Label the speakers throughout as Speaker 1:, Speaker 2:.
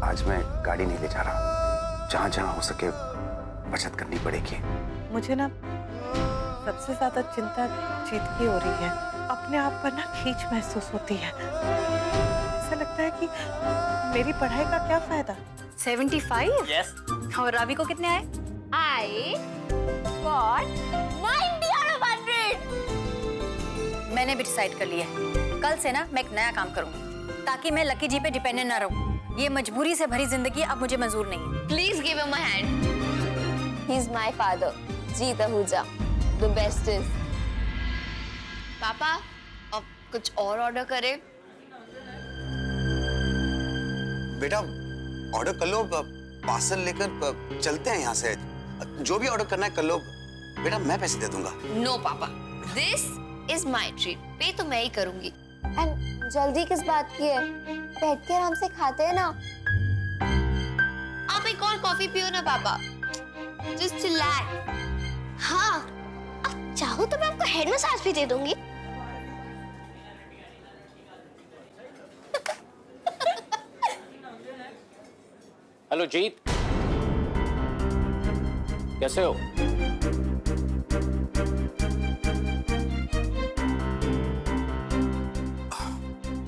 Speaker 1: आज मैं गाड़ी नहीं ले जा रहा हूँ। जहाँ जहाँ हो सके बचत करनी पड़ेगी।
Speaker 2: मुझे ना सबसे ज्यादा चिंता जीत की हो रही है। अपने आप पर ना खींच महसूस होती है। ऐसा लगता है कि मेरी पढ़ाई का क्या फायदा।
Speaker 3: 75?
Speaker 4: यस।
Speaker 3: और रावी को कितने आए?
Speaker 5: I got 90 out of 100.
Speaker 3: मैंने भी डिसाइड कर लिया है। कल से ना मैं एक नया काम करूंगी ताकि मैं लकी जी पे डिपेंडेंट ना रहूं। ये मजबूरी से भरी जिंदगी अब मुझे मंजूर नहीं है।
Speaker 5: Please give him a hand. He's my father, Jeet Ahuja, the bestest. पापा, अब कुछ और ऑर्डर करें?
Speaker 1: बेटा ऑर्डर कर लो, पार्सल लेकर चलते हैं यहाँ से। जो भी ऑर्डर करना है कर लो बेटा, मैं पैसे दे दूंगा।
Speaker 5: No पापा, this is my treat. पे तो मैं ही करूंगी। And जल्दी किस बात की है? बैठ के आराम से खाते हैं ना। आप एक और कॉफी पियो ना पापा। Just chillax. हाँ, अब चाहो तो मैं आपको हेड मसाज भी दे दूंगी।
Speaker 4: हेलो जीत, कैसे हो?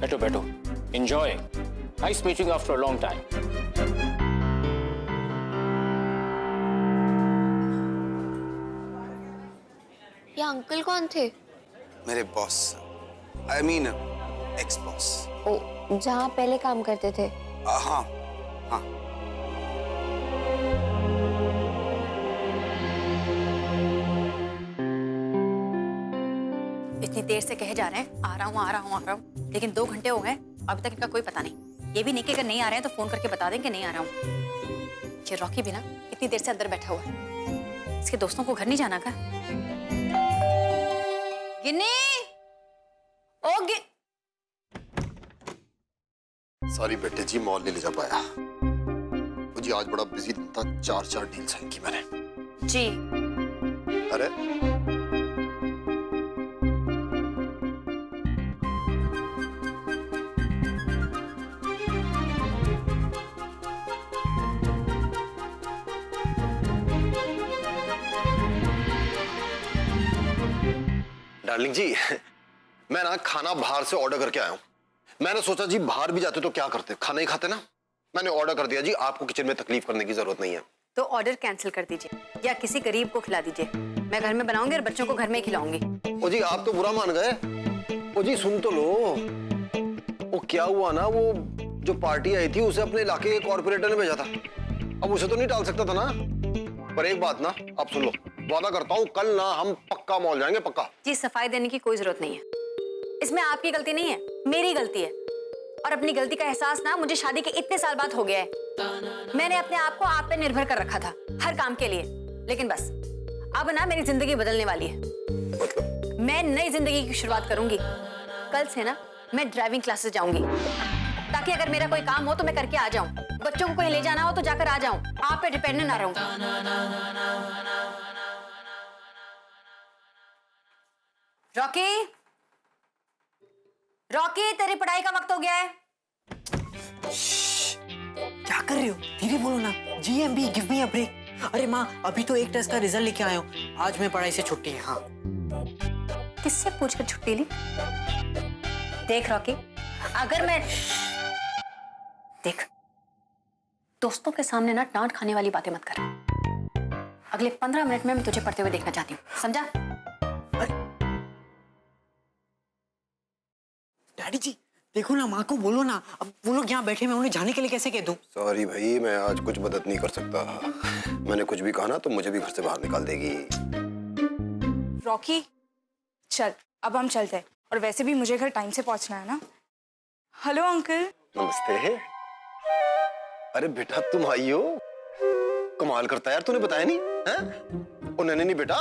Speaker 4: बैठो बैठो, enjoy. Nice meeting after a long time.
Speaker 5: ये अंकल कौन थे?
Speaker 1: मेरे boss, I mean ex boss.
Speaker 5: ओ, जहाँ पहले काम करते थे।
Speaker 1: हाँ हाँ।
Speaker 3: इतनी देर से कहे जा रहे हैं आ रहा हूँ, लेकिन 2 घंटे हो गए अभी तक इनका कोई पता नहीं। ये भी नहीं कि अगर नहीं आ रहे हैं तो फोन करके बता दें कि नहीं आ रहा हूँ। ये रॉकी भी ना इतनी देर से अंदर बैठा हुआ है। इसके दोस्तों को घर नहीं जाना का? गिन्नी, ओ
Speaker 6: सॉरी बेटे जी, मॉल नहीं ले जा पाया। वो जी आज बड़ा बिजी दिन था, 4 डील साइन की मैंने।
Speaker 3: जी।
Speaker 6: अरे डार्लिंग जी, मैं ना खाना बाहर से ऑर्डर करके आया हूँ। मैंने सोचा जी बाहर भी जाते तो क्या करते, खाना ही खाते ना। मैंने ऑर्डर कर दिया जी, आपको किचन में तकलीफ करने की जरूरत नहीं है।
Speaker 3: तो ऑर्डर कैंसिल कर दीजिए या किसी गरीब को खिला दीजिए। मैं घर में बनाऊंगी और बच्चों को घर में ही खिलाऊंगी।
Speaker 6: ओ जी आप तो बुरा मान गए। ओ जी सुन तो लो, वो क्या हुआ ना, वो जो पार्टी आई थी उसे अपने इलाके के कॉर्पोरेटर ने भेजा था। अब उसे तो नहीं टाल सकता था ना। पर एक बात ना, आप सुन लो, वादा करता हूँ कल ना हम पक्का मॉल जाएंगे, पक्का।
Speaker 3: जी सफाई देने की कोई जरूरत नहीं है। इसमें आपकी गलती नहीं है, मेरी गलती है। और अपनी गलती का एहसास ना मुझे शादी के इतने साल बाद हो गया है। मैंने अपने आप को आप पे निर्भर कर रखा था हर काम के लिए, लेकिन बस अब ना मेरी जिंदगी बदलने वाली है। मैं नई जिंदगी की शुरुआत करूंगी। कल से ना मैं ड्राइविंग क्लासेस जाऊंगी ताकि अगर मेरा कोई काम हो तो मैं करके आ जाऊं। बच्चों को कहीं ले जाना हो तो जाकर आ जाऊं, आप पे डिपेंडेंट ना रहूं। रॉकी, रॉकी तेरी पढ़ाई का वक्त हो गया है।
Speaker 7: क्या कर रही हो? धीरे बोलो ना। GMB, give me a break. अरे माँ, अभी तो एक टेस्ट का रिजल्ट लेके आया हूँ। आज मैं पढ़ाई से छुट्टी है। हाँ।
Speaker 3: किससे पूछकर छुट्टी ली? देख रॉकी, अगर मैं देख दोस्तों के सामने ना डांट खाने वाली बातें मत कर। अगले 15 मिनट में मैं तुझे पढ़ते हुए देखना चाहती हूँ, समझा?
Speaker 7: डैडी जी देखो ना, माँ को बोलो ना। अब वो लोग यहाँ बैठे, मैं उन्हें जाने के लिए कैसे कह दूं?
Speaker 6: सॉरी भाई, मैं आज कुछ मदद नहीं कर सकता। मैंने कुछ भी कहा ना तो मुझे भी घर से बाहर निकाल देगी।
Speaker 8: रॉकी चल, अब हम चलते हैं। और वैसे भी मुझे घर टाइम से पहुंचना है ना। Hello uncle.
Speaker 6: नमस्ते। अरे बेटा तुम आई हो, कमाल करता है यार, तूने बताया नहीं है? ओ नहीं बेटा,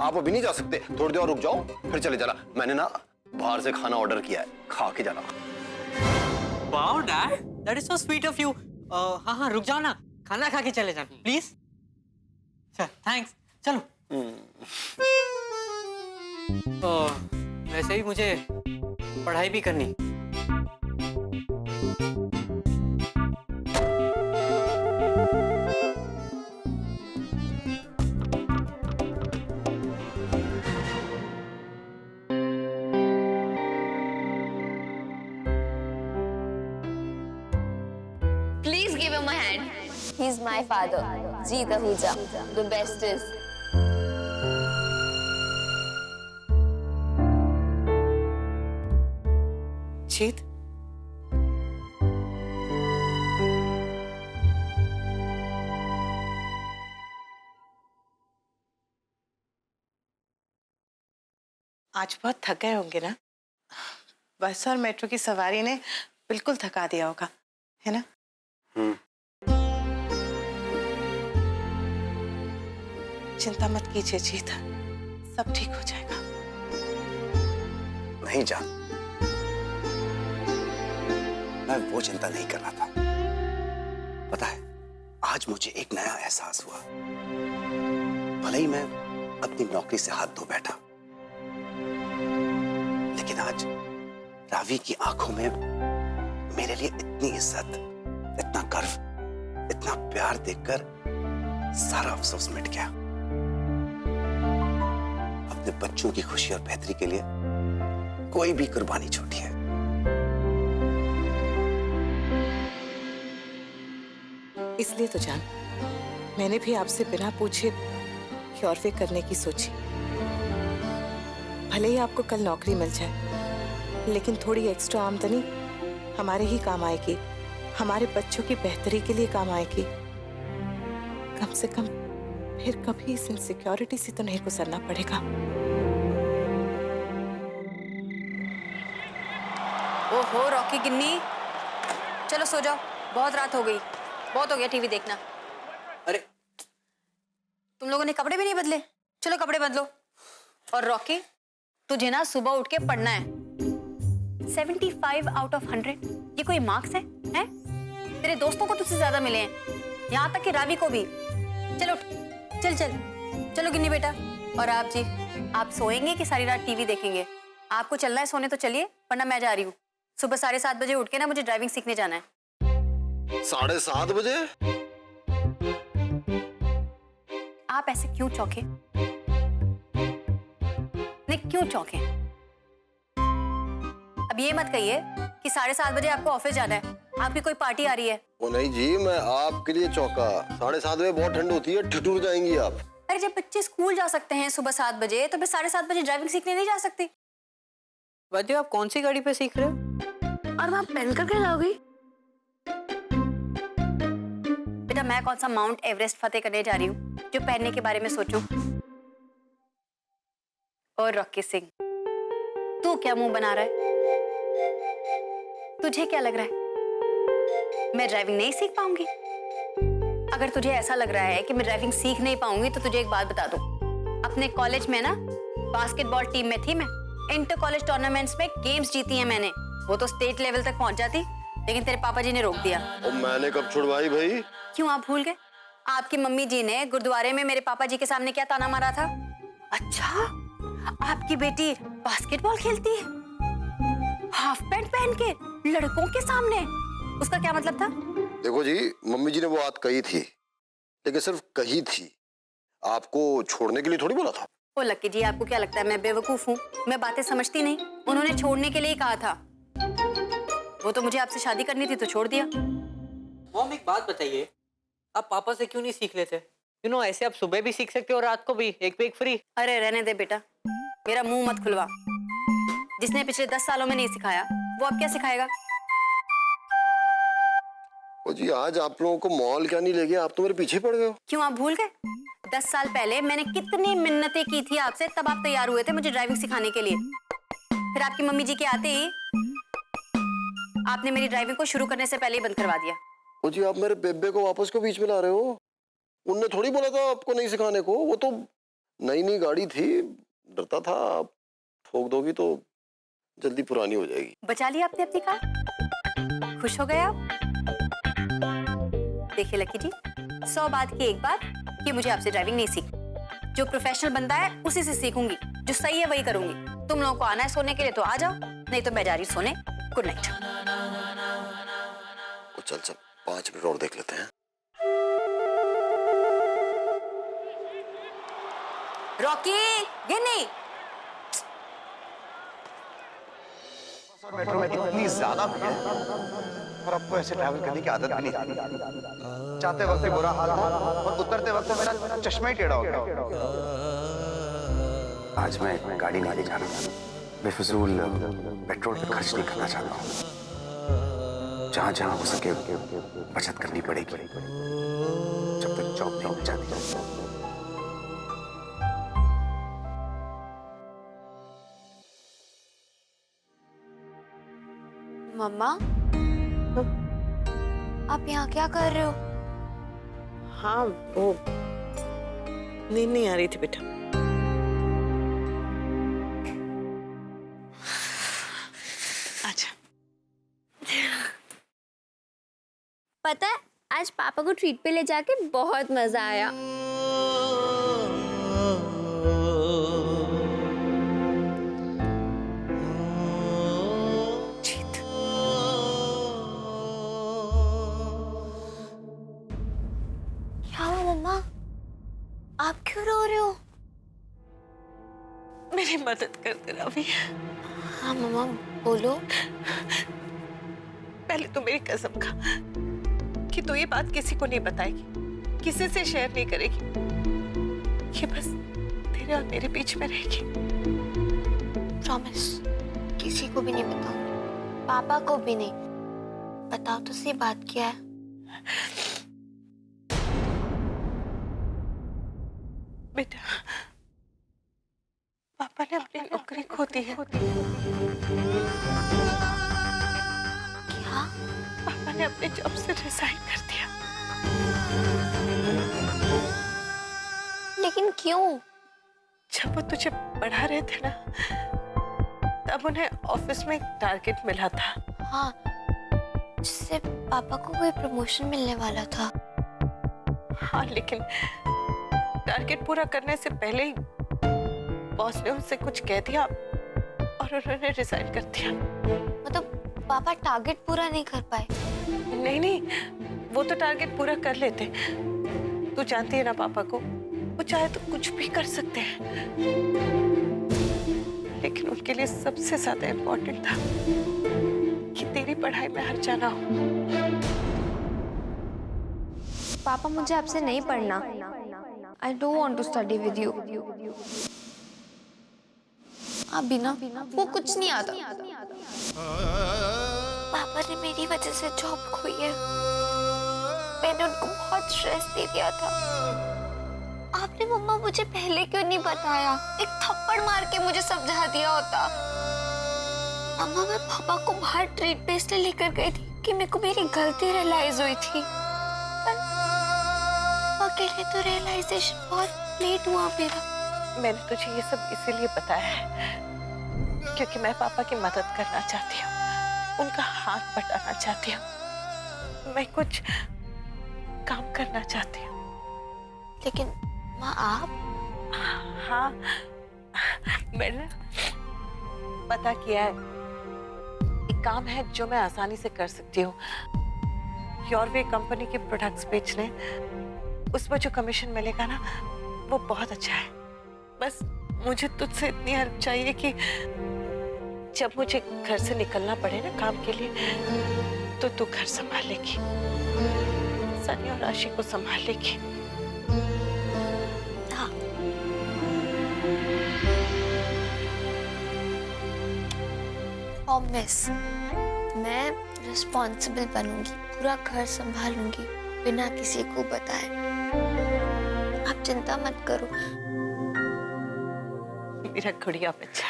Speaker 6: आप अभी नहीं जा सकते, थोड़ी देर और रुक जाओ फिर चले जाना। मैंने ना बाहर से खाना ऑर्डर किया है, खा के जाना।
Speaker 7: Wow dad, that is so sweet of you. हाँ हाँ रुक जाओ ना, खाना खा के चले जाना प्लीज। सर थैंक्स, चलो। वैसे भी मुझे पढ़ाई भी करनी।
Speaker 5: Please give him a hand. He's my father, Jeet Ahuja, the bestest.
Speaker 2: जीत, आज बहुत थक गए होंगे ना? बस और मेट्रो की सवारी ने बिल्कुल थका दिया होगा, है ना? चिंता मत कीजिए जीत, सब ठीक हो जाएगा।
Speaker 1: नहीं जान, मैं वो चिंता नहीं कर रहा था। पता है, आज मुझे एक नया एहसास हुआ। भले ही मैं अपनी नौकरी से हाथ धो बैठा, लेकिन आज रावी की आंखों में मेरे लिए इतनी इज्जत, इतना गर्व, इतना प्यार देखकर सारा अफसोस मिट गया। अपने बच्चों की खुशी और बेहतरी के लिए कोई भी कुर्बानी छोटी है।
Speaker 2: इसलिए तो जान, मैंने भी आपसे बिना पूछे क्योरवे करने की सोची। भले ही आपको कल नौकरी मिल जाए, लेकिन थोड़ी एक्स्ट्रा आमदनी हमारे ही काम आएगी, हमारे बच्चों की बेहतरी के लिए काम आएगी। कम से कम फिर कभी इस इनसिक्योरिटी से तो नहीं गुजरना पड़ेगा।
Speaker 3: ओहो रॉकी गिन्नी, चलो सो जाओ, बहुत रात हो गई, बहुत हो गया टीवी देखना।
Speaker 7: अरे
Speaker 3: तुम लोगों ने कपड़े भी नहीं बदले, चलो कपड़े बदलो। और रॉकी, तुझे ना सुबह उठ के पढ़ना है। 75 आउट ऑफ 100 ये कोई मार्क्स है? तेरे दोस्तों को तुझसे ज्यादा मिले हैं, यहाँ तक कि रावी को भी। चलो चल चल चलो गिन्नी बेटा। और आप जी, आप सोएंगे कि सारी रात टीवी देखेंगे? आपको चलना है सोने तो चलिए, वरना मैं जा रही हूँ। सुबह 7:30 बजे उठ के ना मुझे ड्राइविंग सीखने जाना है।
Speaker 6: 7:30 बजे?
Speaker 3: आप ऐसे क्यों चौंके? नहीं क्यों चौंके? अब ये मत कहिए कि 7:30 बजे आपको ऑफिस जाना है, आपकी कोई पार्टी आ रही है।
Speaker 6: वो नहीं जी, मैं आपके लिए चौंका। 7:30 बजे बहुत ठंड होती है, ठिठुर जाएंगी आप।
Speaker 3: अरे जब बच्चे स्कूल जा सकते हैं सुबह 7 बजे, तो फिर 7:30 बजे ड्राइविंग सीखने नहीं जा सकती?
Speaker 7: बच्चे आप कौन सी गाड़ी पे सीख रहे हो?
Speaker 3: और आप पहन करके जाओगी? बेटा मैं कौन सा माउंट एवरेस्ट फतेह करने जा रही हूँ जो पहनने के बारे में सोचूं? और रॉकी सिंह, तू क्या मुंह बना रहा है? तुझे क्या लग रहा है मैं ड्राइविंग नहीं सीख पाऊंगी? अगर तुझे ऐसा लग रहा है कि मैं ड्राइविंग सीख नहीं पाऊंगी, तो तुझे एक बात बता दूं। अपने कॉलेज में ना बास्केटबॉल टीम में थी मैं। इंटर कॉलेज टूर्नामेंट्स में गेम्स जीती हैं मैंने। वो तो स्टेट लेवल तक पहुंच जाती, लेकिन तेरे पापा जी ने रोक दिया।
Speaker 6: और मैंने कब छुड़वाई भाई?
Speaker 3: क्यों आप भूल गए? आपकी मम्मी जी ने गुरुद्वारे में मेरे पापा जी के सामने क्या ताना मारा था? अच्छा, आपकी बेटी बास्केटबॉल खेलती है हाफ पैंट पहन के लड़कों के सामने? उसका क्या मतलब था?
Speaker 6: देखो जी, मम्मी जी ने वो बात कही थी, लेकिन सिर्फ कही थी, आपको छोड़ने के लिए थोड़ी बोला था।
Speaker 3: ओ लक्की जी, आपको क्या लगता है मैं बेवकूफ हूँ? मैं बातें समझती नहीं? उन्होंने छोड़ने के लिए ही कहा था। वो तो मुझे आपसे शादी करनी थी तो छोड़ दिया।
Speaker 7: मॉम एक बात बताइए, आप पापा से क्यों नहीं सीख लेते? ऐसे आप सुबह भी सीख सकते हो, रात को भी, एक पे एक फ्री।
Speaker 3: अरे रहने दे बेटा, मेरा मुंह मत खुलवा। जिसने पिछले 10 सालों में नहीं सिखाया, वो अब क्या सिखाएगा?
Speaker 6: ओ जी, आज आप लोगों को मॉल क्या नहीं ले गया? आप तो मेरे पीछे पड़ गए हो।
Speaker 3: क्यों आप भूल गए? 10 साल पहले मैंने कितनी मिन्नतें की थी आपसे, तब आप तैयार हुए थे मुझे ड्राइविंग सिखाने के लिए। फिर आपकी मम्मी जी के आते ही आपने मेरी ड्राइविंग को शुरू करने से पहले ही बंद करवा दिया।
Speaker 6: ओ जी, आप मेरे बेबे को वापस क्यों बीच में ला रहे हो? उनने थोड़ी बोला था आपको नहीं सिखाने को। वो तो नई नई गाड़ी थी, डरता था आप ठोक दोगी तो जल्दी पुरानी हो जाएगी।
Speaker 3: बचा लिया आपने अपनी कार, खुश हो गए आप? देखिए लकी जी, 100 बात की एक बात कि मुझे आपसे ड्राइविंग नहीं सीखनी। जो प्रोफेशनल बंदा है उसी से सीखूंगी, जो सही है वही करूंगी। तुम लोगों को आना है सोने के लिए तो आ जाओ, नहीं तो मैं जा रही सोने। Good night.
Speaker 6: चल चल 5 मिनट और देख लेते हैं।
Speaker 3: रॉकी, गिन्नी।
Speaker 1: मेट्रो में इतनी ज्यादा भीड़ है और आपको ऐसे ट्रैवल करने की आदत भी नहीं। जाते वक्त भी बुरा हाल था और उतरते वक्त तो मेरा चश्मा ही टेढ़ा हो गया। आज मैं गाड़ी नहीं ले जाना, बेफिजूल पेट्रोल पे खर्च नहीं करना चाहता हूँ। जहां जहां हो सके बचत करनी पड़ेगी जब तक जॉब नहीं मिल जाती।
Speaker 5: मम्मा, आप यहाँ क्या कर रहे हो?
Speaker 2: हाँ, वो नींद नहीं आ रही थी बेटा। अच्छा,
Speaker 5: पता है आज पापा को ट्रीट पे ले जाके बहुत मजा आया। क्या हुआ मम्मा? आप क्यों रो रहे हो?
Speaker 2: मेरी मदद कर दे रवि।
Speaker 5: हाँ मम्मा बोलो।
Speaker 2: पहले तो मेरी कसम खा कि तू ये बात किसी को नहीं बताएगी, किसी से शेयर नहीं करेगी। ये बस तेरे और मेरे बीच में रहेगी।
Speaker 5: प्रॉमिस, किसी को भी नहीं बताऊंगी, पापा को भी नहीं। बताओ तो सही, बात क्या है?
Speaker 2: बेटा, पापा ने अपनी नौकरी खो दी है।
Speaker 5: क्या?
Speaker 2: पापा ने अपने जॉब से रिजाइन कर दिया।
Speaker 5: लेकिन क्यों?
Speaker 2: जब वो तुझे पढ़ा रहे थे ना, तब उन्हें ऑफिस में एक टारगेट मिला था।
Speaker 5: हाँ, जिससे पापा को कोई प्रमोशन मिलने वाला था।
Speaker 2: हाँ, लेकिन टारगेट पूरा करने से पहले ही बॉस ने उनसे कुछ कह दिया और उन्होंने रिजाइन कर दिया।
Speaker 5: मतलब पापा टारगेट पूरा नहीं कर पाए?
Speaker 2: नहीं नहीं, वो तो टारगेट पूरा कर लेते। तू जानती है ना पापा को, वो चाहे तो कुछ भी कर सकते हैं। लेकिन उनके लिए सबसे ज्यादा इम्पोर्टेंट था कि तेरी पढ़ाई में हर्जा ना हो।
Speaker 5: पापा मुझे आपसे नहीं पढ़ना। I don't want to study with you. अभी ना वो कुछ नहीं आता। पापा ने मेरी वजह से जॉब खोई है। मैंने उनको बहुत स्ट्रेस दे दिया था। आपने मम्मा मुझे पहले क्यों नहीं बताया? एक थप्पड़ मार के मुझे समझा दिया होता। मम्मा, मैं पापा को बाहर ट्रीट पे इसलिए लेकर गई थी कि मेरे को मेरी गलती रियलाइज हुई थी। पर अकेले तो रियलाइजेशन बहुत लेट हुआ मेरा।
Speaker 2: मैंने तुझे ये सब इसीलिए बताया है क्योंकि मैं पापा की मदद करना चाहती हूँ, उनका हाथ बटाना चाहती हूँ, मैं कुछ काम करना चाहती हूँ।
Speaker 5: लेकिन माँ आप?
Speaker 2: हाँ, मैंने पता किया है, एक काम है जो मैं आसानी से कर सकती हूँ। योरवे कंपनी के प्रोडक्ट्स बेचने, उस पर जो कमीशन मिलेगा ना, वो बहुत अच्छा है। बस मुझे तुझसे इतनी हेल्प चाहिए कि जब मुझे घर से निकलना पड़े ना काम के लिए, तो तू घर संभाल लेगी, सनी और राशि को संभाल लेगी।
Speaker 5: हाँ। प्रॉमिस, मैं रिस्पॉन्सिबल बनूंगी, पूरा घर संभालूंगी बिना किसी को बताए। आप चिंता मत करो।
Speaker 2: मेरा गुड़िया बच्चा।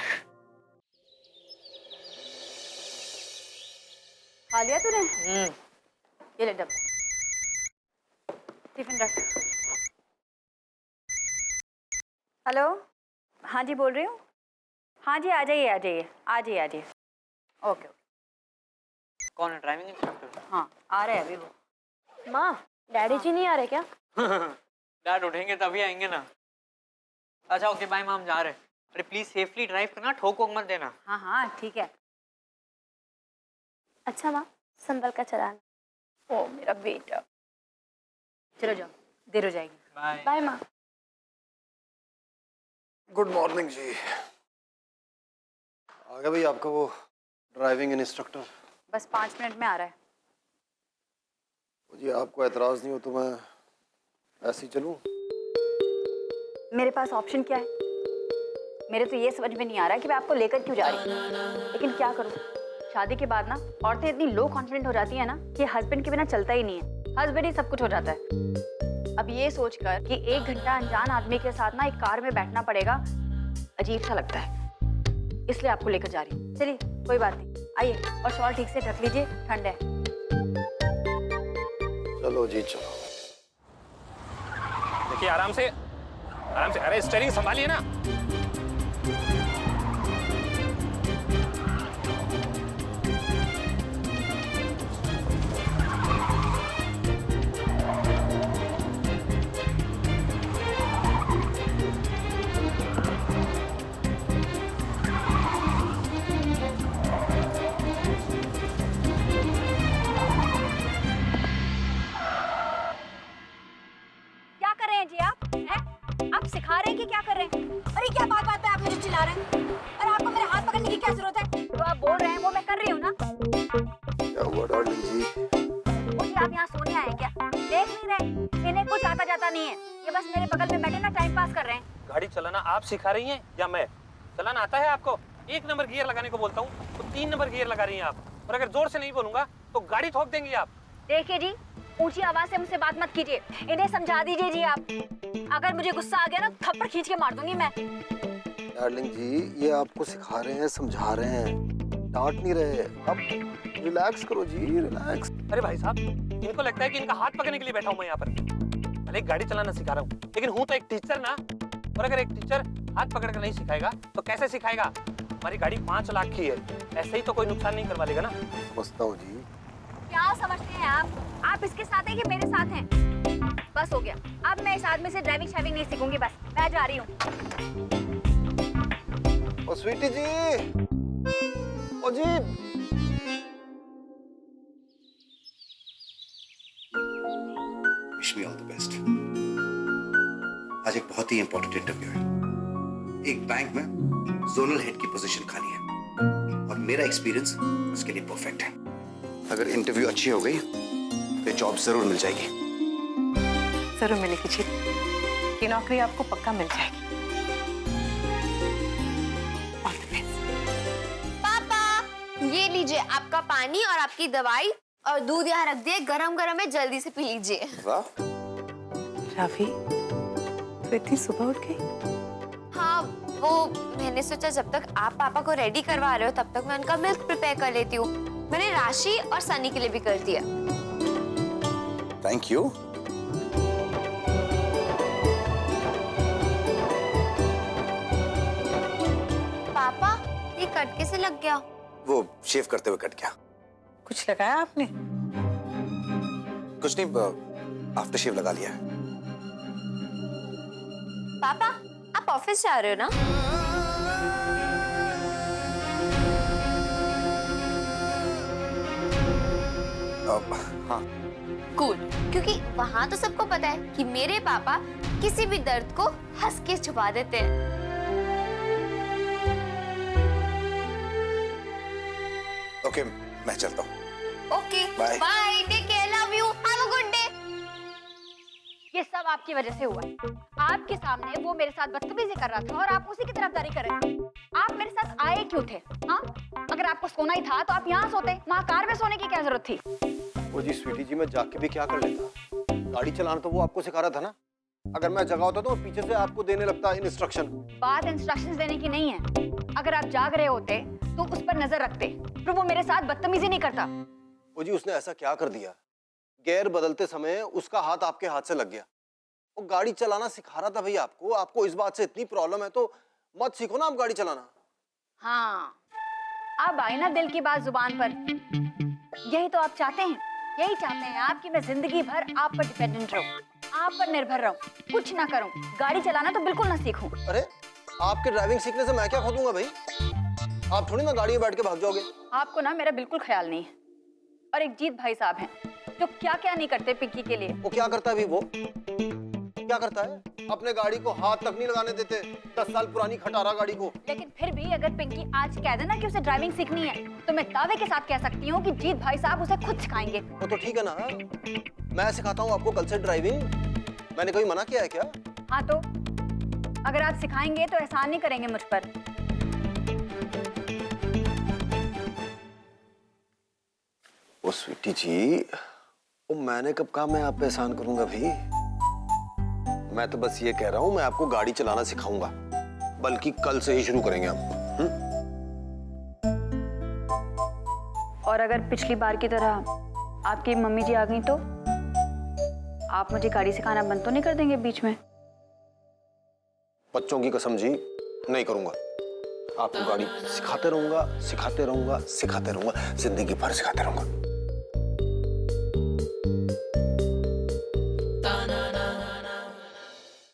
Speaker 3: खा लिया तूने? ये ले डब्बा, टिफिन रख। हेलो, हाँ जी बोल रही हूँ। हाँ जी, आ जाइए आ जाइए आ जाइए आ जाइए। Okay okay.
Speaker 7: कौन है? Driving instructor?
Speaker 3: हाँ, आ रहे हैं अभी वो। माँ, डैडी जी नहीं आ रहे क्या?
Speaker 7: डैड उठेंगे तभी आएंगे ना। अच्छा ओके बाय माम, जा रहे हैं। अरे प्लीज सेफली ड्राइव करना, ठोक वोक मत देना।
Speaker 3: हाँ हाँ ठीक है। अच्छा माँ, संभल का चलाना। ओ मेरा बेटा। चलो जाओ, देर हो जाएगी।
Speaker 7: बाय
Speaker 3: बाय माँ।
Speaker 6: गुड मॉर्निंग जी। आ गया भाई आपका वो ड्राइविंग इंस्ट्रक्टर।
Speaker 3: बस 5 मिनट में आ रहा है।
Speaker 6: जी आपको एतराज नहीं हो तो मैं ऐसे ही चलूं?
Speaker 3: मेरे पास ऑप्शन क्या है? मेरे तो ये समझ में नहीं आ रहा है कि मैं आपको लेकर क्यों जा रही हूँ, लेकिन क्या करूँ, शादी के बाद ना औरतें इतनी लो कॉन्फिडेंट हो जाती है ना कि हस्बैंड के बिना चलता ही नहीं है, हस्बैंड ही सब कुछ हो जाता है। अब ये सोचकर कि 1 घंटा अनजान आदमी के साथ ना एक कार में बैठना पड़ेगा, अजीब सा लगता है, इसलिए आपको लेकर जा रही हूँ। चलिए कोई बात नहीं, आइए और शॉल ठीक से ढक लीजिए, ठंड है।
Speaker 6: चलो जी चलो।
Speaker 4: देखिए आराम से, अरे स्टीयरिंग संभालिए ना।
Speaker 3: क्या कर रहे हैं जी आप? हैं? आप सिखा रहे हैं कि क्या कर रहे हैं? अरे क्या बात बात पे आप मुझे चिल्ला रहे हैं? अरे आपको मेरे हाथ पकड़ने की क्या जरूरत है? जो आप बोल रहे हैं वो मैं कर रही हूँ ना।
Speaker 6: क्या हुआ डार्लिंग जी?
Speaker 3: मुझे आप यहाँ सोने आए क्या? देख नहीं रहे? इन्हें कुछ आता जाता नहीं है, ये बस मेरे बगल में बैठे ना टाइम पास कर रहे हैं।
Speaker 4: गाड़ी चलाना आप सिखा रही हैं या मैं? चलाना आता है आपको? 1 नंबर गियर लगाने को बोलता हूँ तो 3 नंबर गियर लगा रही हैं आप, और अगर जोर से नहीं बोलूंगा तो गाड़ी ठोक देंगी आप।
Speaker 3: देखिए जी, ऊंची आवाज से मुझसे बात मत कीजिए, इन्हें समझा दीजिए जी आप। अगर मुझे गुस्सा आ गया ना थप्पड़ खींच के मार दूंगी मैं।
Speaker 6: डार्लिंग जी ये आपको सिखा रहे हैं, समझा रहे हैं, डांट नहीं रहे। अब रिलैक्स करो जी, रिलैक्स।
Speaker 4: अरे भाई साहब, इनको लगता है कि इनका हाथ पकड़ने के लिए बैठा हूँ मैं यहाँ पर। भले गाड़ी चलाना सिखा रहा हूँ, लेकिन हूँ तो एक टीचर ना, और अगर एक टीचर हाथ पकड़ कर नहीं सिखाएगा तो कैसे सिखाएगा? हमारी गाड़ी 5 लाख की है, ऐसे ही तो कोई नुकसान नहीं करवा लेगा ना।
Speaker 6: समझता हूँ जी।
Speaker 3: क्या समझते हैं आप इसके साथ हैं कि मेरे साथ हैं? बस हो गया, अब मैं इस आदमी से ड्राइविंग शाइविंग नहीं सीखूंगी, बस मैं जा रही हूँ।
Speaker 6: ओ स्वीटी जी, ओ जी।
Speaker 1: Wish me all the best. आज एक बहुत ही इंपॉर्टेंट इंटरव्यू है। एक बैंक में जोनल हेड की पोजीशन खाली है और मेरा एक्सपीरियंस उसके लिए परफेक्ट है। अगर इंटरव्यू अच्छी हो गई तो जॉब जरूर मिल जाएगी।
Speaker 2: जरूर मिलेगी जी, ये नौकरी आपको पक्का मिल जाएगी। All the best.
Speaker 5: पापा ये लीजिए आपका पानी और आपकी दवाई, और दूध यहाँ रख दिए, गरम गरम है, जल्दी से पी लीजिए।
Speaker 6: वाह।
Speaker 2: राफी, तो इतनी सुबह उठ गई?
Speaker 5: हाँ वो मैंने सोचा जब तक आप पापा को रेडी करवा रहे हो तब तक मैं उनका मिल्क प्रिपेयर कर लेती हूँ। मैंने राशि और सनी के लिए भी कर दिया।
Speaker 1: Thank you.
Speaker 5: पापा ये कट कैसे लग गया?
Speaker 1: वो शेव करते हुए कट गया।
Speaker 2: कुछ लगाया आपने?
Speaker 1: कुछ नहीं, आफ्टर शेव लगा लिया है।
Speaker 5: पापा आप ऑफिस जा रहे हो ना?
Speaker 1: हाँ।
Speaker 5: कूल, क्योंकि वहाँ तो सबको पता है कि मेरे पापा किसी भी दर्द को हंस के छुपा देते हैं।
Speaker 1: ओके, मैं चलता हूँ।
Speaker 5: Okay
Speaker 1: Bye.
Speaker 5: Bye, take care, love you, have a good day.
Speaker 3: ये सब आपकी वजह से हुआ है। आपके सामने वो मेरे साथ बदतमीजी कर रहा था और आप उसी की तरफदारी कर रहे थे। आप मेरे साथ आए क्यों थे? हाँ, अगर आपको सोना ही था तो आप यहाँ सोते, वहाँ कार में सोने की क्या जरूरत थी?
Speaker 6: वो जी स्वीटी जी, मैं जाके भी क्या कर लेता? गाड़ी चलाना तो वो आपको सिखा रहा था ना। अगर मैं जगा होता तो पीछे से आपको देने लगता इंस्ट्रक्शन।
Speaker 3: बात इंस्ट्रक्शंस देने की नहीं है। अगर आप जाग रहे होते तो उस पर नजर रखते, पर वो मेरे साथ बदतमीजी नहीं करता।
Speaker 6: वो जी उसने ऐसा क्या कर दिया? गियर बदलते समय उसका हाथ आपके हाथ से लग गया। वो गाड़ी चलाना सिखा रहा था भाई आपको। आपको इस बात से इतनी प्रॉब्लम है तो मत सीखो ना आप गाड़ी चलाना।
Speaker 3: हाँ, अब आई ना दिल की बात जुबान पर। यही तो आप चाहते हैं, यही चाहते हैं आप कि मैं जिंदगी भर आप पर डिपेंडेंट रहूं, आप पर निर्भर रहूं, कुछ ना करूं, गाड़ी चलाना तो बिल्कुल ना सीखूं।
Speaker 6: अरे आपके ड्राइविंग सीखने से मैं क्या खोदूंगा भाई? आप थोड़ी ना गाड़ी में बैठ के भाग जाओगे।
Speaker 3: आपको ना मेरा बिल्कुल ख्याल नहीं है। और एक जीत भाई साहब हैं जो क्या क्या नहीं करते पिंकी के लिए।
Speaker 6: वो क्या करता है अभी? वो क्या क्या करता है? अपने गाड़ी को हाथ तक नहीं लगाने देते, 10 साल पुरानी खटारा गाड़ी को।
Speaker 3: लेकिन फिर भी अगर पिंकी आज कह देना कि उसे ड्राइविंग सीखनी है तो मैं दावे के साथ कह सकती हूँ कि जीत भाई साहब उसे खुद सिखाएंगे।
Speaker 6: वो तो ठीक है ना, मैं सिखाता हूँ आपको कल से ड्राइविंग। मैंने कभी मना किया है क्या?
Speaker 3: हाँ तो अगर आप सिखाएंगे तो एहसान नहीं करेंगे मुझ पर।
Speaker 6: ओ स्वीटी जी, ओ मैंने कब कहा मैं आप पे एहसान करूंगा भाई? मैं तो बस ये कह रहा हूँ मैं आपको गाड़ी चलाना सिखाऊंगा, बल्कि कल से ही शुरू करेंगे हम।
Speaker 3: और अगर पिछली बार की तरह आपकी मम्मी जी आ गई तो आप मुझे गाड़ी सिखाना बंद तो नहीं कर देंगे बीच में?
Speaker 6: बच्चों की कसम जी, नहीं करूंगा। आपको गाड़ी सिखाते रहूंगा, सिखाते रहूंगा, सिखाते रहूंगा, जिंदगी भर सिखाते रहूंगा।